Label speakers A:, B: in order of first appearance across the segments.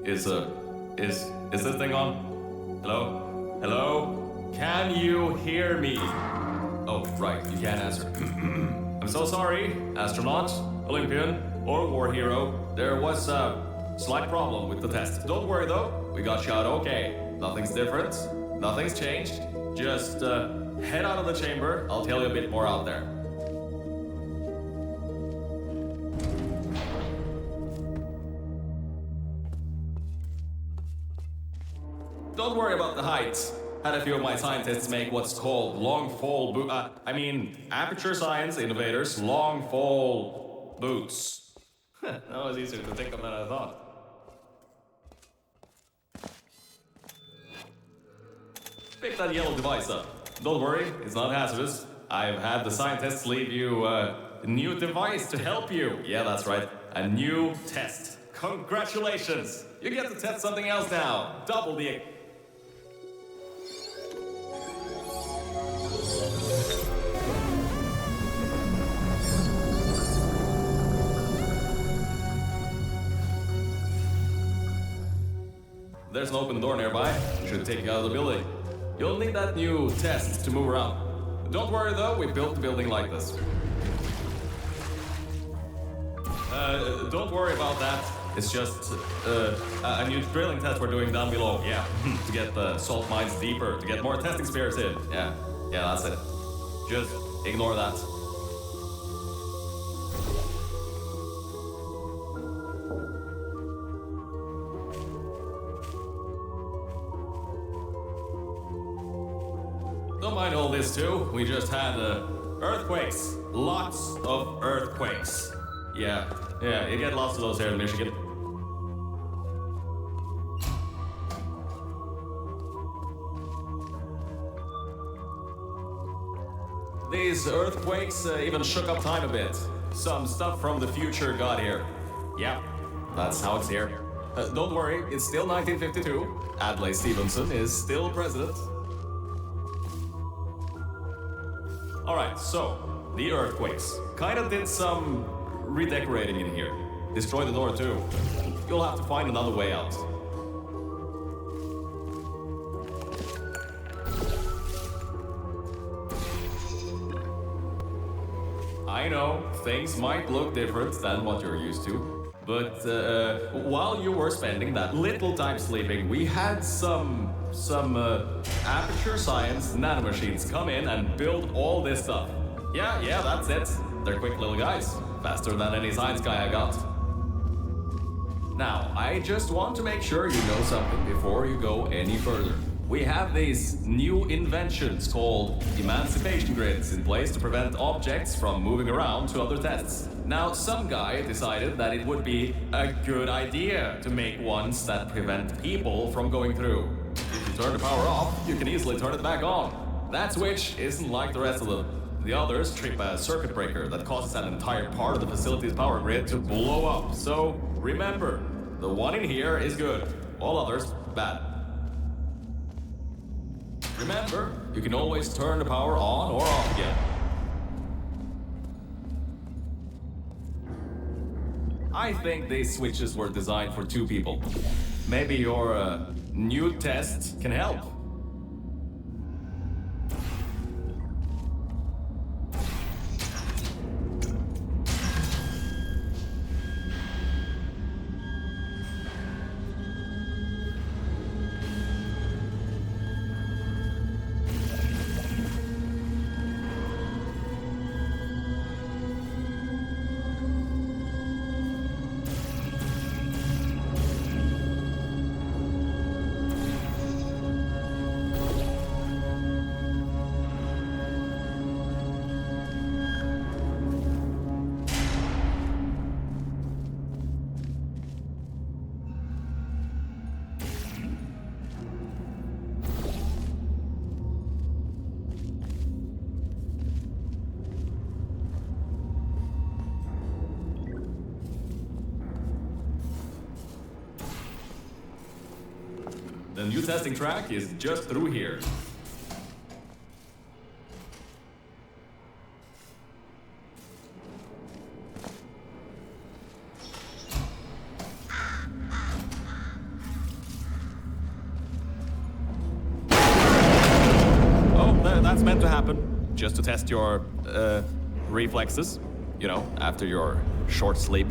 A: Is this thing on? Hello? Hello? Can you hear me? Oh, right, you can't answer. I'm so sorry, astronaut, Olympian, or war hero. There was a slight problem with the test. Don't worry though, we got you out okay. Nothing's different, nothing's changed. Just head out of the chamber, I'll tell you a bit more out there. Don't worry about the height. Had a few of my scientists make what's called long fall aperture science innovators long fall boots. That was easier to think of than I thought. Pick that yellow device up. Don't worry, it's not hazardous. I've had the scientists leave you a new device to help you. Yeah, that's right. A new test. Congratulations! You get to test something else now. Double the... There's an open door nearby. Should take you out of the building. You'll need that new test to move around. Don't worry though, we built the building like this. Don't worry about that. It's just a new drilling test we're doing down below. Yeah, to get the salt mines deeper, to get more testing spares in. Yeah, that's it. Just ignore that. Don't mind all this too. We just had earthquakes. Lots of earthquakes. Yeah, you get lots of those here in Michigan. These earthquakes even shook up time a bit. Some stuff from the future got here. Yeah, that's how it's here. Don't worry, it's still 1952. Adlai Stevenson is still president. Alright, so, the earthquakes. Kinda did some redecorating in here. Destroyed the door too. You'll have to find another way out. I know, things might look different than what you're used to. But while you were spending that little time sleeping, we had some aperture science nanomachines come in and build all this stuff. Yeah, that's it. They're quick little guys. Faster than any science guy I got. Now, I just want to make sure you know something before you go any further. We have these new inventions called emancipation grids in place to prevent objects from moving around to other tests. Now, some guy decided that it would be a good idea to make ones that prevent people from going through. If you turn the power off, you can easily turn it back on. That switch isn't like the rest of them. The others trip a circuit breaker that causes an entire part of the facility's power grid to blow up. So, remember, the one in here is good, all others bad. Remember, you can always turn the power on or off again. I think these switches were designed for two people. Maybe your new test can help. The new testing track is just through here. meant to happen, just to test your, reflexes, you know, after your short sleep.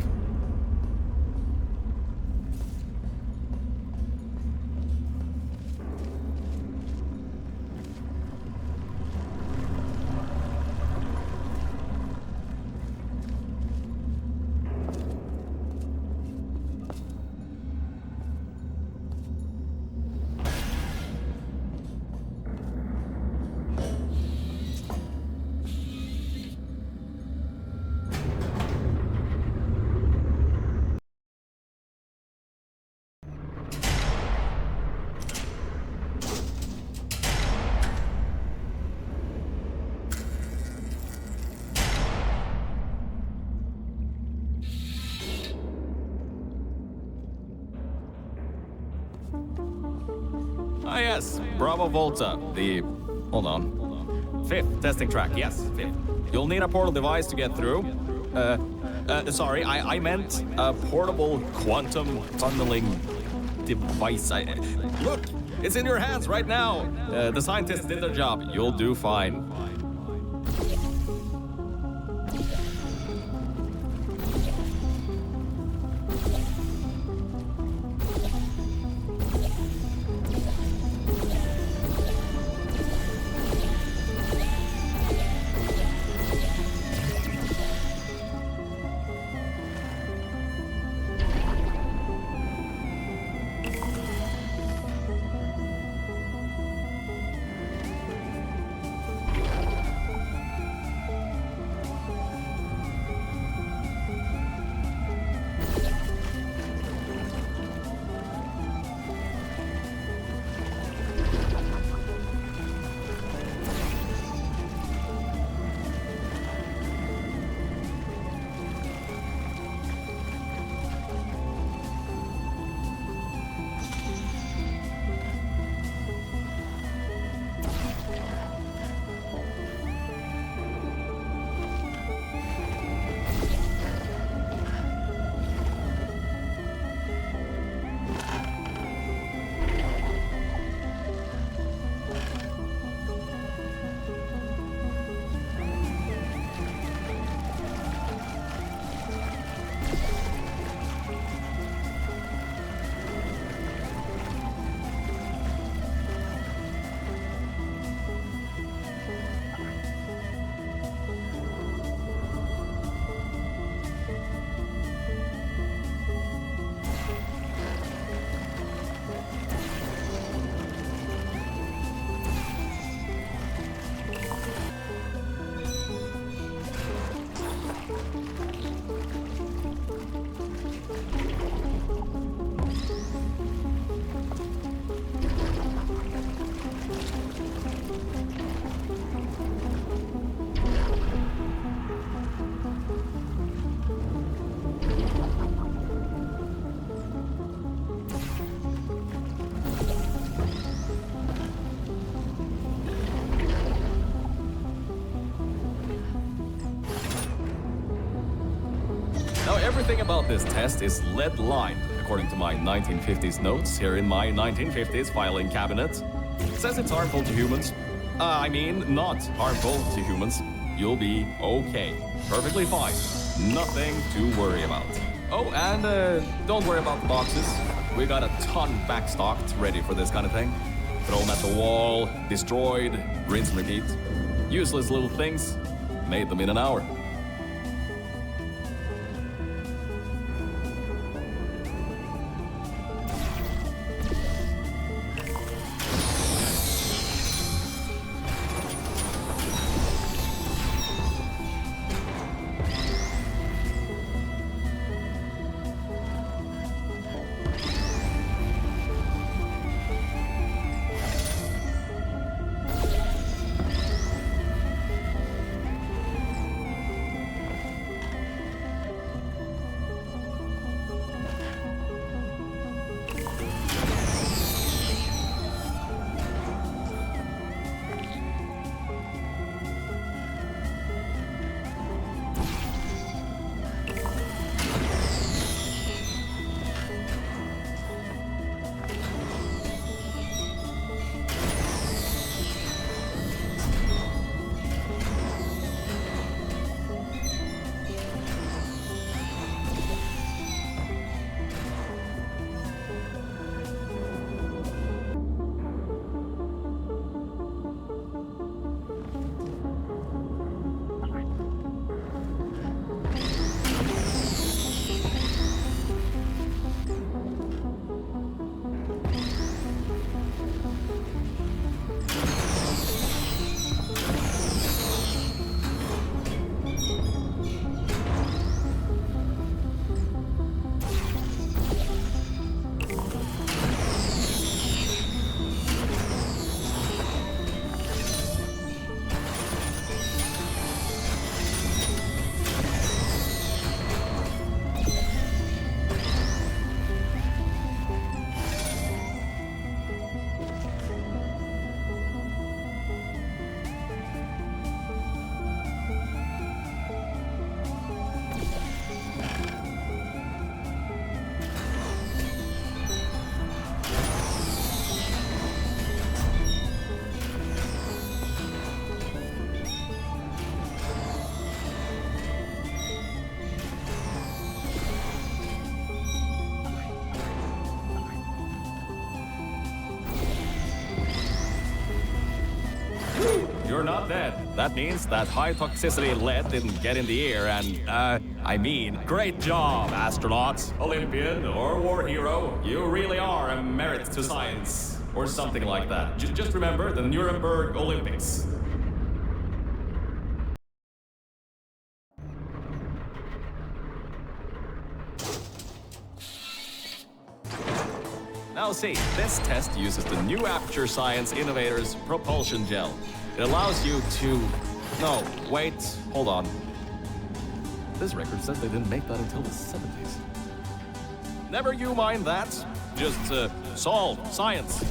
A: Ah, yes, Bravo Volta, the... hold on. Fifth testing track, yes, fifth. You'll need a portal device to get through. Sorry, I meant a portable quantum tunneling device. Look, it's in your hands right now. The scientists did their job. You'll do fine. Everything about this test is lead-lined, according to my 1950s notes here in my 1950s filing cabinet. It says it's harmful to humans. I mean, not harmful to humans. You'll be okay. Perfectly fine. Nothing to worry about. Oh, and don't worry about the boxes. We got a ton backstocked, ready for this kind of thing. Throw them at the wall, destroyed, rinse and repeat. Useless little things. Made them in an hour. you're not dead. That means that high-toxicity lead didn't get in the air and, great job, astronaut, Olympian, or war hero. You really are a merit to science, or something like that. Just remember the Nuremberg Olympics. Now see, this test uses the new Aperture Science Innovators propulsion gel. It allows you to... No, wait, hold on. This record says they didn't make that until the 70s. Never you mind that. Just, solve science.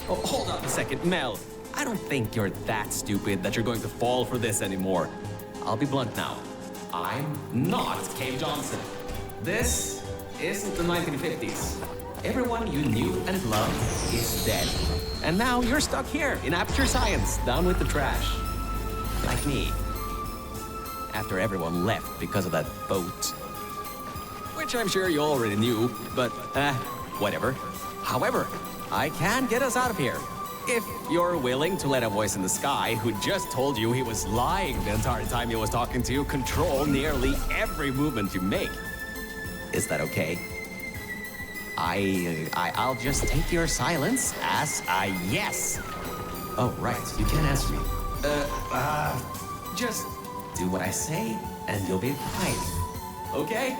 A: Oh, hold on a second, Mel. I don't think you're that stupid that you're going to fall for this anymore. I'll be blunt now. I'm not Cave Johnson. This isn't the 1950s. Everyone you knew and loved is dead. And now you're stuck here in Aperture Science, down with the trash. Like me. After everyone left because of that boat. Which I'm sure you already knew, but, whatever. However, I can get us out of here. If you're willing to let a voice in the sky who just told you he was lying the entire time he was talking to you control nearly every movement you make. Is that okay? I'll just take your silence as a yes. Oh, right, you can't answer me. Just do what I say and you'll be fine. Okay?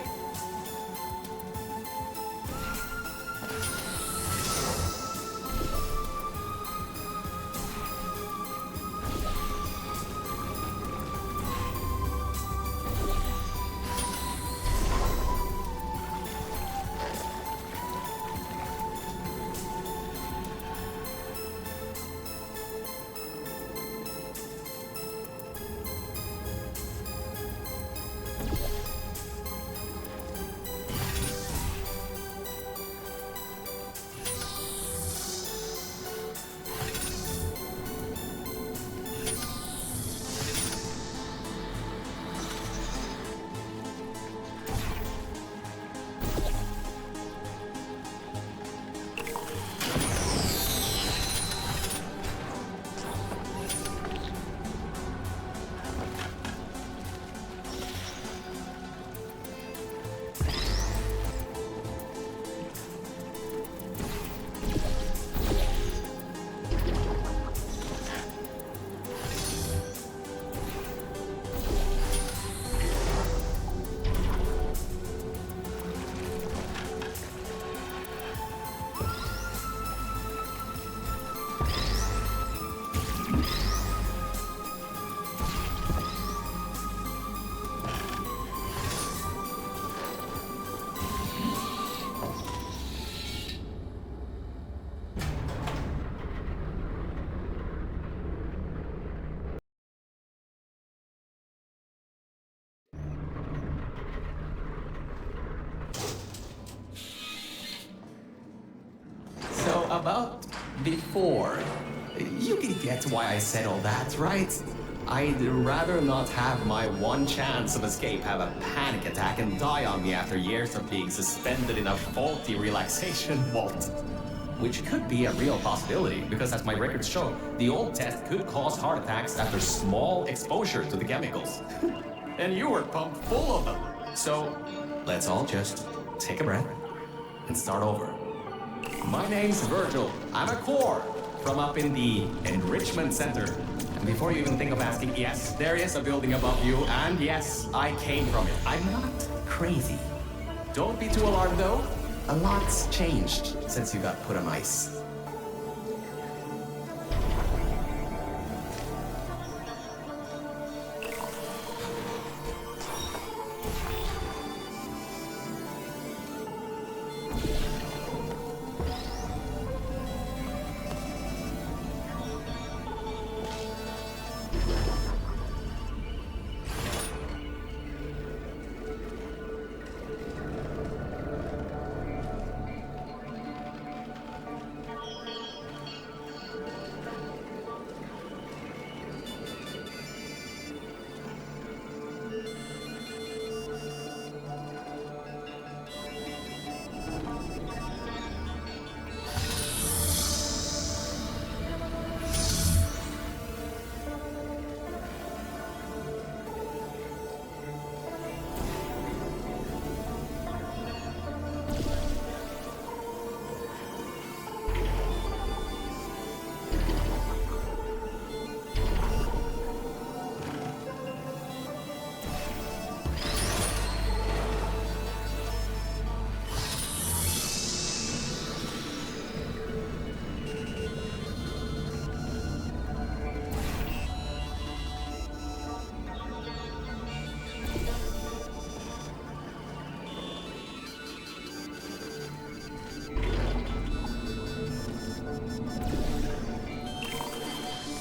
B: about before. You can get why I said all that, right? I'd rather not have my one chance of escape have a panic attack and die on me after years of being suspended in a faulty relaxation vault. Which could be a real possibility, because as my records show, the old test could cause heart attacks after small exposure to the chemicals. And you were pumped full of them. So, let's all just take a breath and start over. My name's Virgil. I'm a core from up in the Enrichment Center. And before you even think of asking, yes, there is a building above you, and yes, I came from it. I'm not crazy. Don't be too alarmed though. A lot's changed since you got put on ice.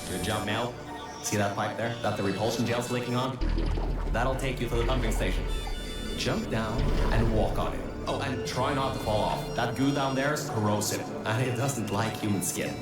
B: Good job, Mel. See that pipe there that the repulsion gel's leaking on? That'll take you to the pumping station. Jump down and walk on it. Oh, and try not to fall off. That goo down there is corrosive, and it doesn't like human skin.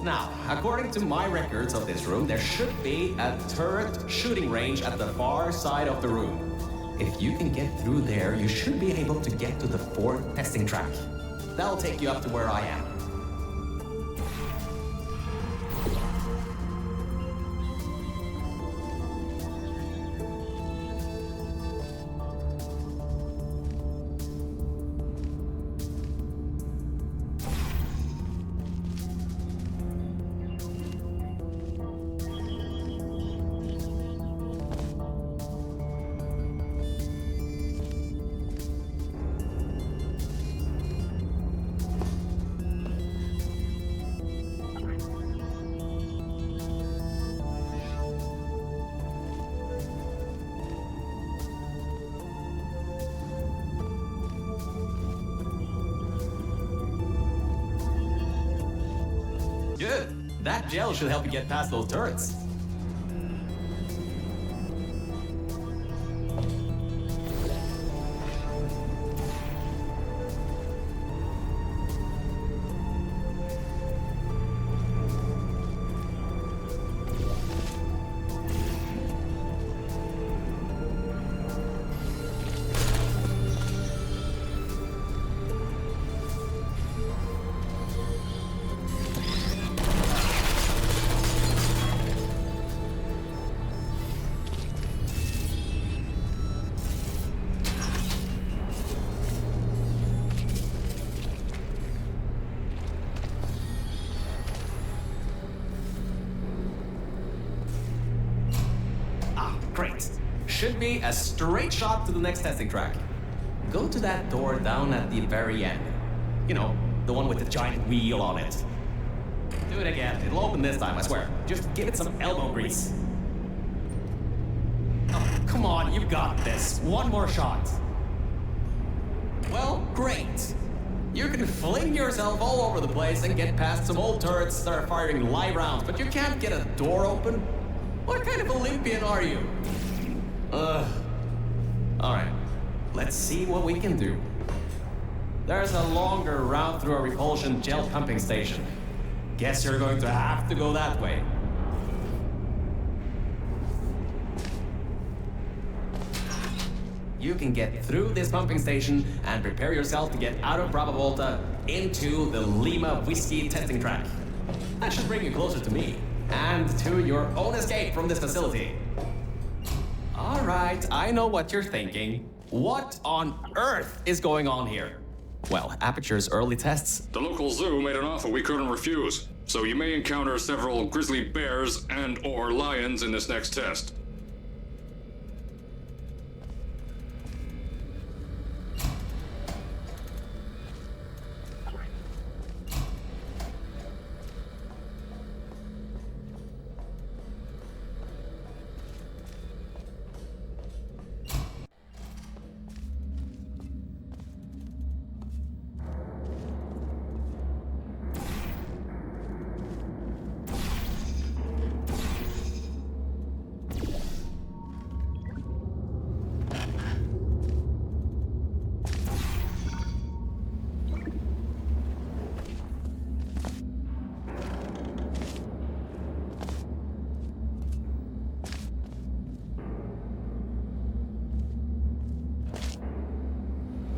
B: Now, according to my records of this room, there should be a turret shooting range at the far side of the room. If you can get through there, you should be able to get to the fourth testing track. That'll take you up to where I am. Good. That gel should help you get past those turrets. Great. Should be a straight shot to the next testing track. Go to that door down at the very end. You know, the one with the giant wheel on it. Do it again. It'll open this time, I swear. Just give it some elbow grease. Oh, come on, you've got this. One more shot. Well, great. You can fling yourself all over the place and get past some old turrets that are firing live rounds, but you can't get a door open? What kind of Olympian are you? Alright, let's see what we can do. There's a longer route through a repulsion gel pumping station. Guess you're going to have to go that way. You can get through this pumping station and prepare yourself to get out of Bravo Volta into the Lima Whiskey testing track. That should bring you closer to me and to your own escape from this facility. All right, I know what you're thinking. What on earth is going on here? Well, Aperture's early tests.
C: The local zoo made an offer we couldn't refuse, so you may encounter several grizzly bears and/or lions in this next test.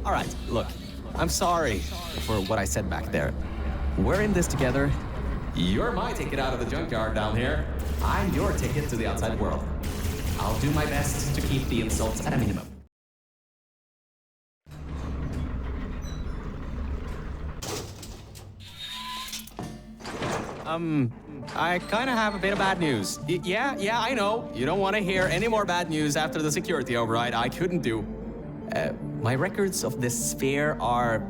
B: All right, look, I'm sorry for what I said back there. We're in this together. You're my ticket out of the junkyard down here. I'm your ticket to the outside world. I'll do my best to keep the insults at a minimum. I kind of have a bit of bad news. Yeah, I know. You don't want to hear any more bad news after the security override. I couldn't do. My records of this sphere are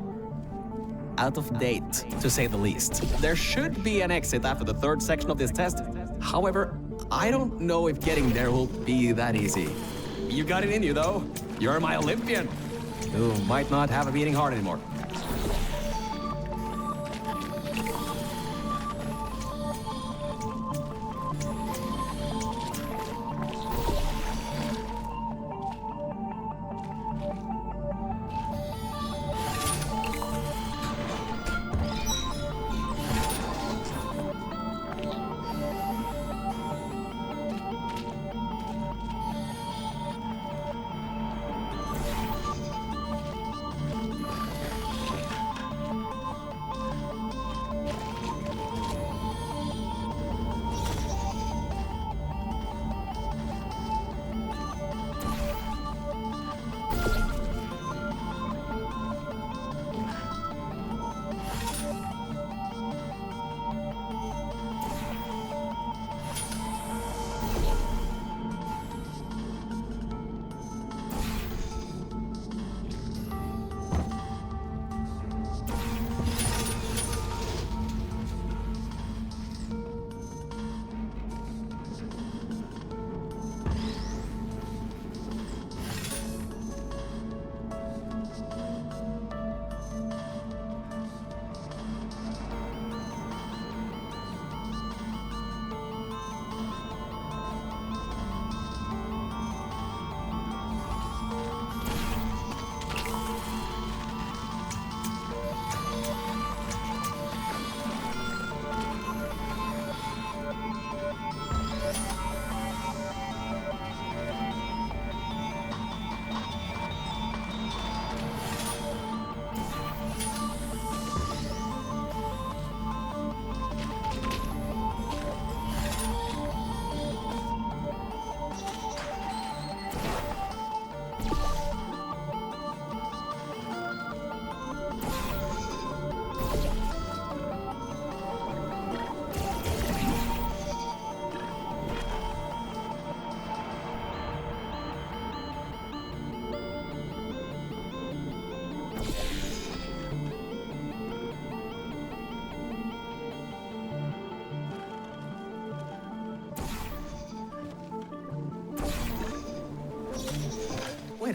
B: out of date, to say the least. There should be an exit after the third section of this test. However, I don't know if getting there will be that easy. You got it in you, though. You're my Olympian, who might not have a beating heart anymore.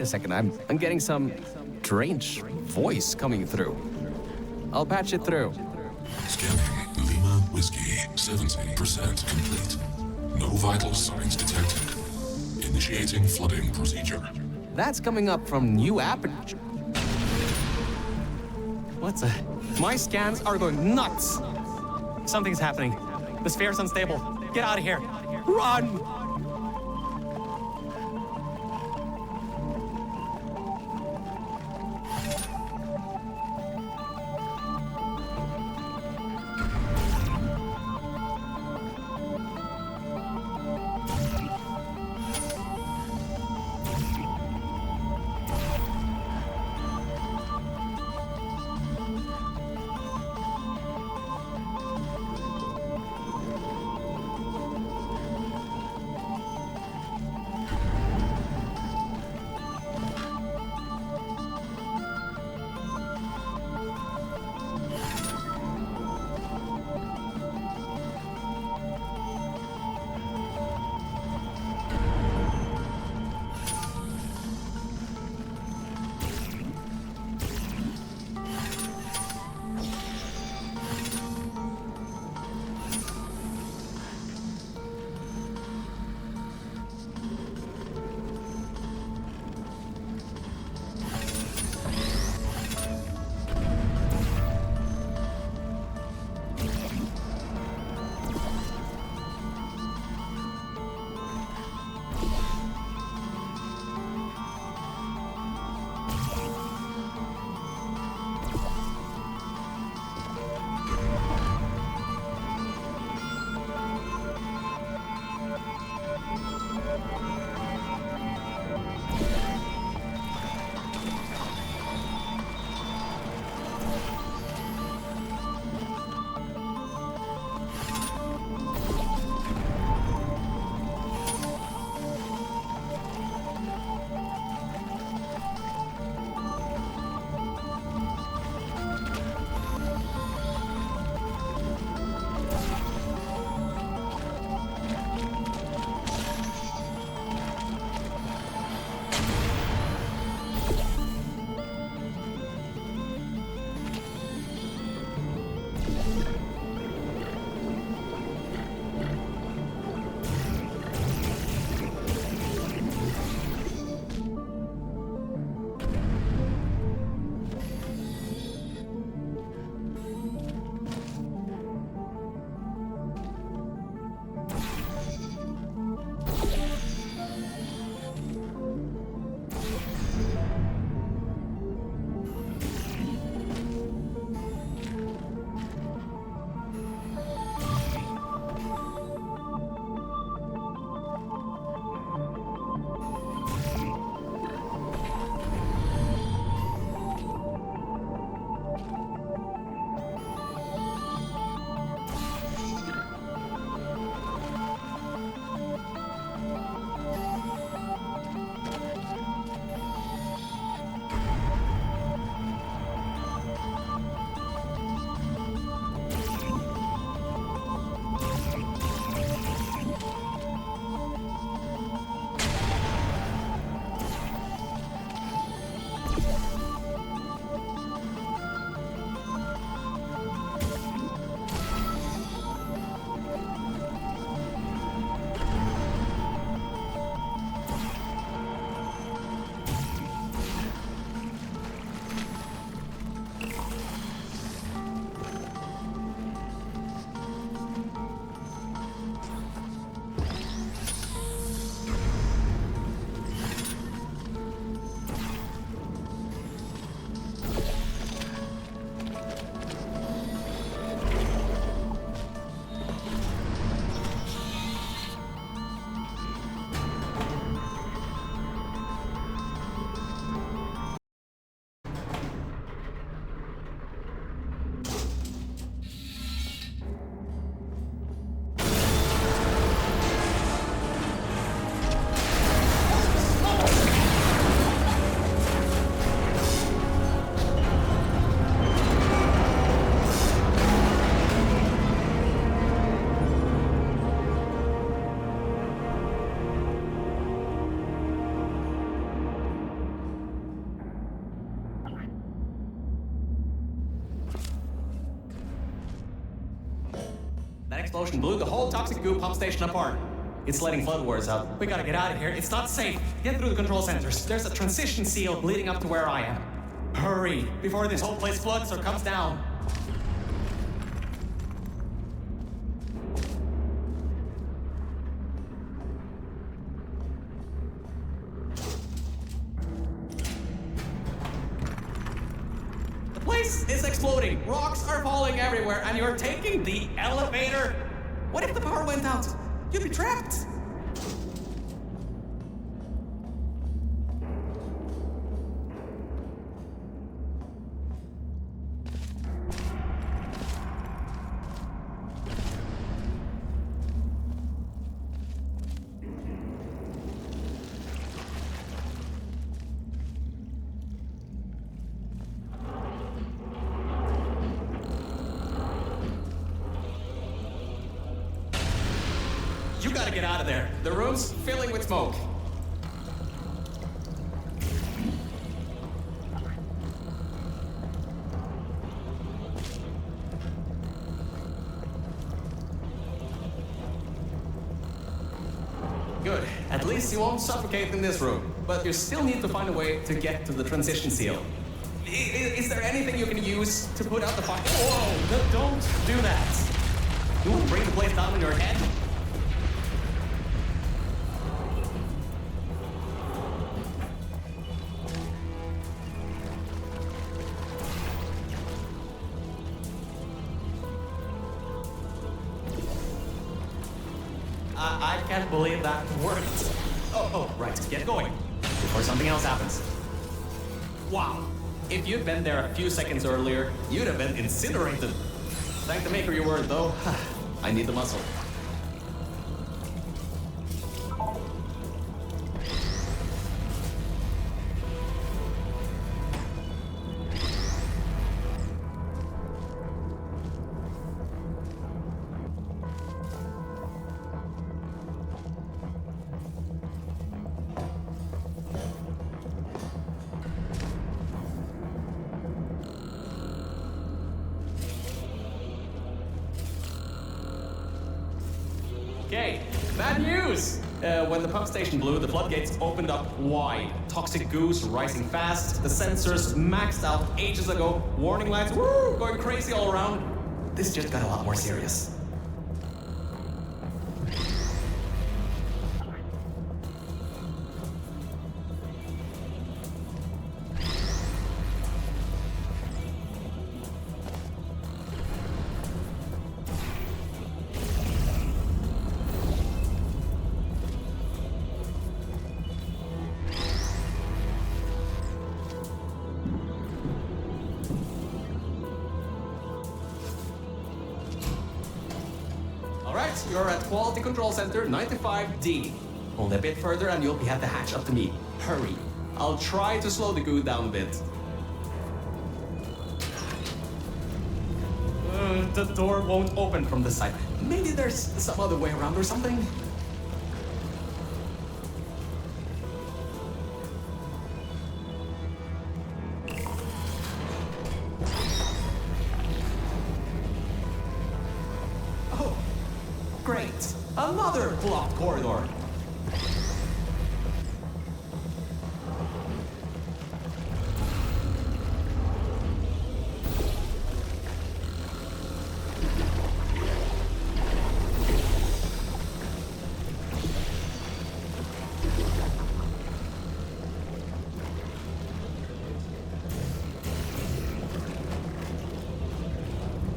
B: a second. I'm getting some strange voice coming through. I'll patch it through.
D: Scanning Lima Whiskey, 70% complete. No vital signs detected. Initiating flooding procedure.
B: That's coming up from new app. What's a... My scans are going nuts. Something's happening. The sphere's unstable. Get out of here. Run! explosion blew the whole toxic goo pump station apart. It's letting flood waters out. We gotta get out of here. It's not safe. Get through the control centers. There's a transition seal leading up to where I am. Hurry, before this whole place floods or comes down. The place is exploding. Rocks are falling everywhere, and you're taking the elevator. What if the power went out? You'd be trapped. You gotta get out of there. The room's filling with smoke. Good. At least you won't suffocate in this room. But you still need to find a way to get to the transition seal. Is there anything you can use to put out the fire? Whoa! Don't do that. You want to bring the place down on your head? I can't believe that worked. Oh, right. Get going. Before something else happens. Wow. If you'd been there a few seconds earlier, you'd have been incinerated. Thank the maker your word, though. I need the muscle. Okay, bad news! When the pump station blew, the floodgates opened up wide. Toxic goos rising fast, the sensors maxed out ages ago, warning lights going crazy all around. This just got a lot more serious. Alright, you're at Quality Control Center 95D. Only a bit further and you'll be at the hatch up to me. Hurry. I'll try to slow the goo down a bit. The door won't open from this side. Maybe there's some other way around or something? Great! Another blocked corridor!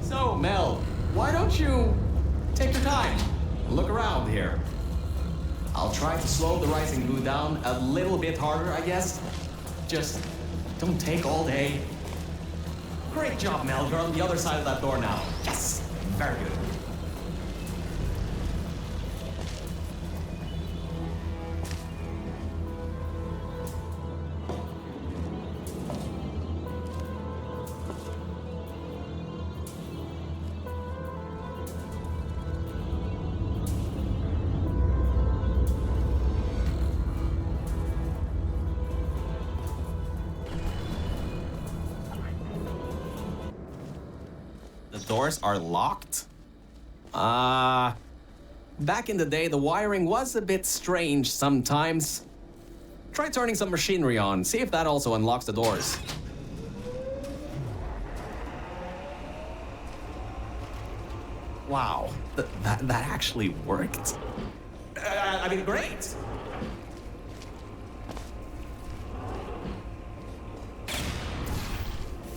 B: So, Mel, why don't you take your time? Look around here. I'll try to slow the rising goo down a little bit harder, I guess. Just don't take all day. Great job, Mel. You're on the other side of that door now. Yes! Very good. The doors are locked? Back in the day, the wiring was a bit strange sometimes. Try turning some machinery on, see if that also unlocks the doors. Wow, that actually worked. I mean, great!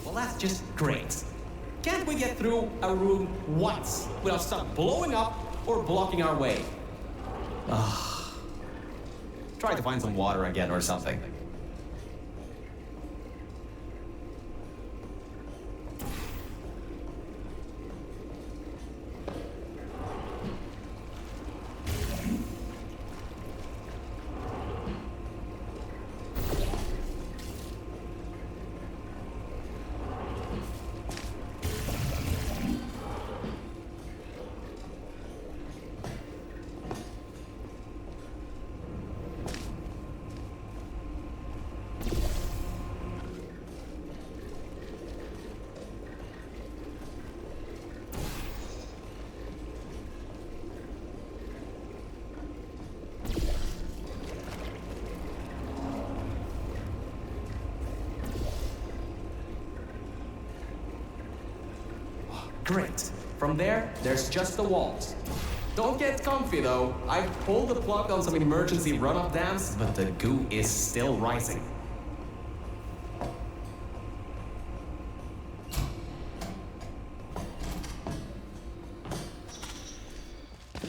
B: Well, that's just great. Can't we get through a room once without stuff blowing up or blocking our way? Try to find some water again or something. Great. From there, there's just the walls. Don't get comfy though. I've pulled the plug on some emergency runoff dams, but the goo is still rising.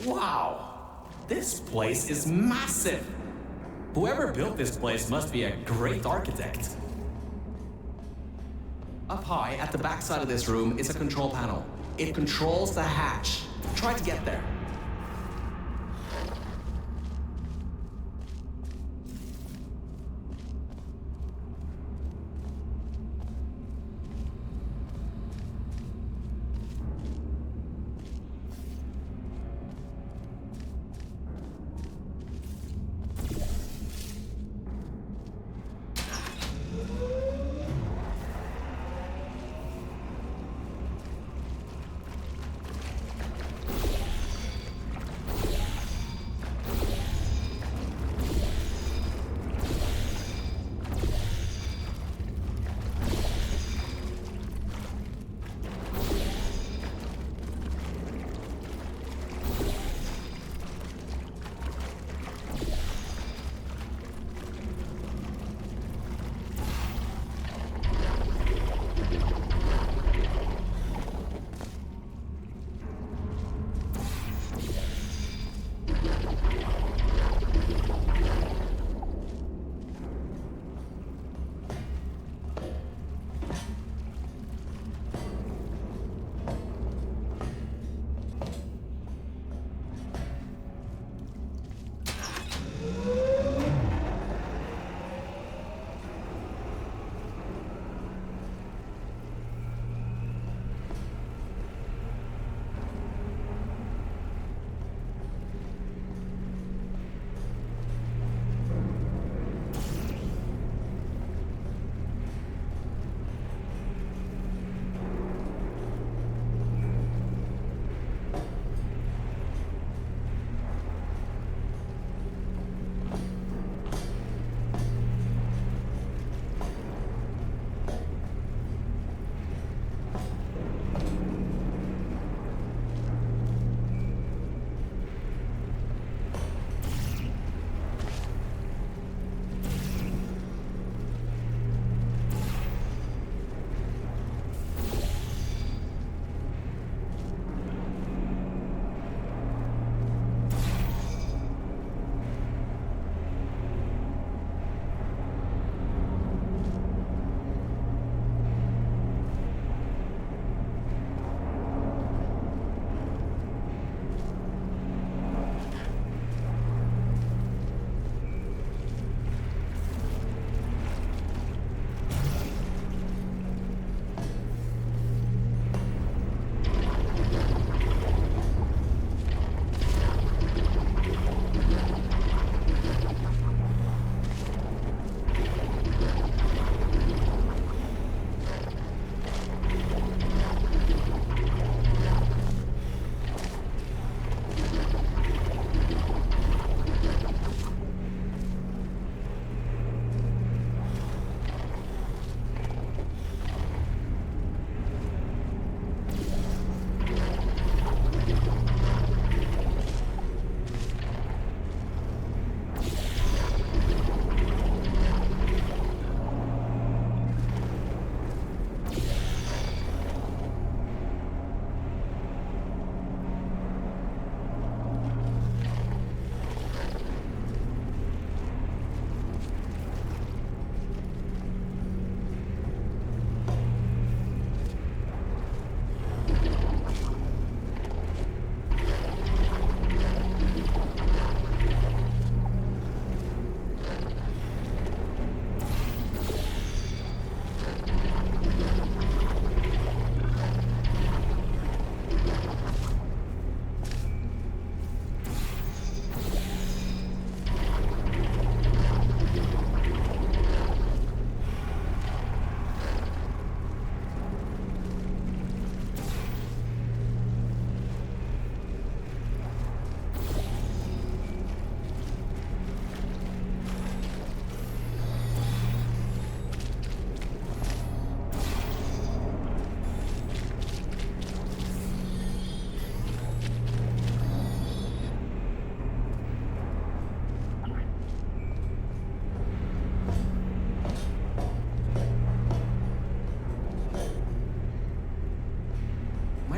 B: Wow! This place is massive! Whoever built this place must be a great architect. Up high, at the back side of this room, is a control panel. It controls the hatch. Try to get there.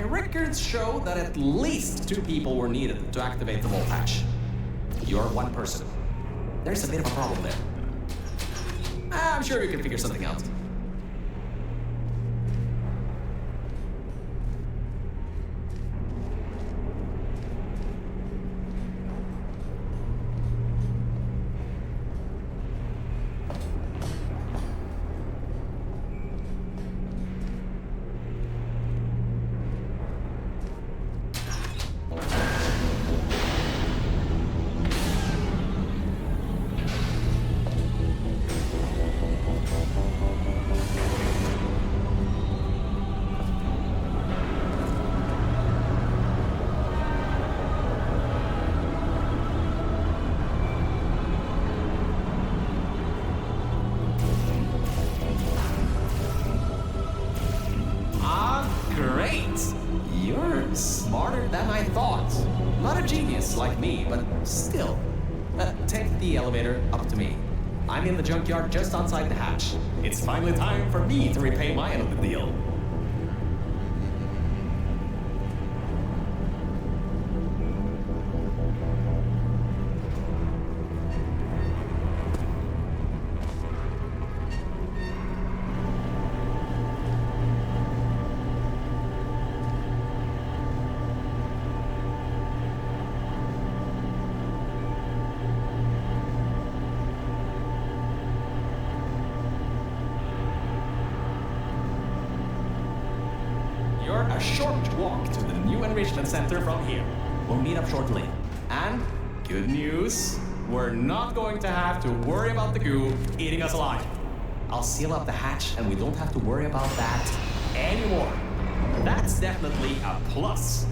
B: records show that at least 2 people were needed to activate the vault hatch. You're 1 person. There's a bit of a problem there. I'm sure you can figure something out. Smarter than I thought. Not a genius like me, but still. Take the elevator up to me. I'm in the junkyard just outside the hatch. It's finally time for me to repay my end of the deal. A short walk to the new enrichment center from here. We'll meet up shortly. And good news, we're not going to have to worry about the goo eating us alive. I'll seal up the hatch and we don't have to worry about that anymore. That's definitely a plus.